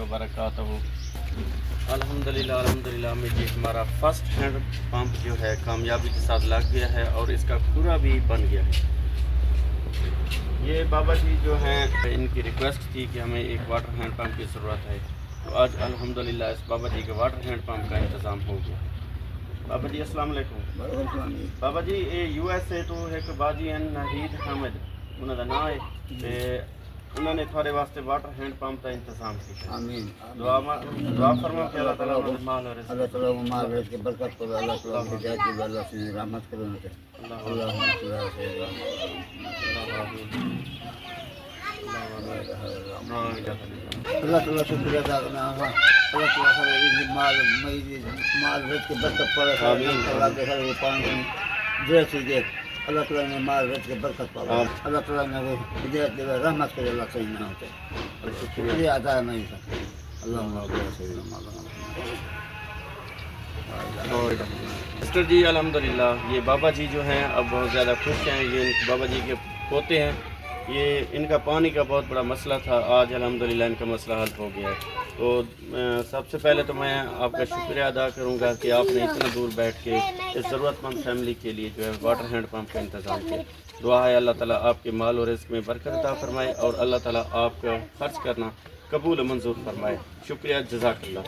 वबरकातुहू। अल्हम्दुलिल्लाह में जी हमारा फर्स्ट हैंड पंप जो है कामयाबी के साथ लग गया है और इसका पूरा भी बन गया है। ये बाबा जी जो हैं इनकी रिक्वेस्ट थी कि हमें एक वाटर हैंड पंप की ज़रूरत है, तो आज अल्हम्दुलिल्लाह इस बाबा जी के वाटर हैंड पंप का इंतज़ाम हो गया। बाबा जी अस्सलाम वालेकुम। बाबा जी ये USA तो एक बाजी हैं नाहिद हामिद उन्हों का नाम है, ते उन्होंने थोड़े वास्ते वाटर हैंड पंप का इंतज़ाम किया। आमीन। दुआ फरमा कि अल्लाह ताला उन्हें माल और अल्लाह ताला को माल रज़्क़ की बरकत करे, अल्लाह ताला की हिदायत की अल्लाह से रहमत करे उनके। अल्लाहुम्मा सल्ली अला अल्लाह ताला शुक्रिया अदा करना है। अल्लाह ताला करे ये माल रज़्क़ की बरकत पड़े। आमीन। अल्लाह के हर पानी जैसे दे अल्लाह ताला ने माल रज़्क़ की बरकत पावे, अल्लाह ताला ने हिदायत दे रहमत करे, अल्लाह सही ना होते शुक्रिया अदा नहीं था। अल्लाहुम्मा मिस्टर जी अल्हम्दुलिल्लाह ये बाबा जी जो हैं अब बहुत ज़्यादा खुश हैं। ये बाबा जी के पोते हैं, ये इनका पानी का बहुत बड़ा मसला था, आज अल्हम्दुलिल्लाह इनका मसला हल हो गया है। तो सबसे पहले तो मैं आपका शुक्रिया अदा करूंगा कि आपने इतना दूर बैठ के इस ज़रूरतमंद फैमिली के लिए जो है वाटर हैंड पंप का इंतज़ाम किया। दुआ है अल्लाह ताला आपके माल और रिज़्क़ में बरकत अता फरमाए और अल्लाह ताला आपका खर्च करना कबूल मंजूर फरमाए। शुक्रिया, जज़ाकल्लाह।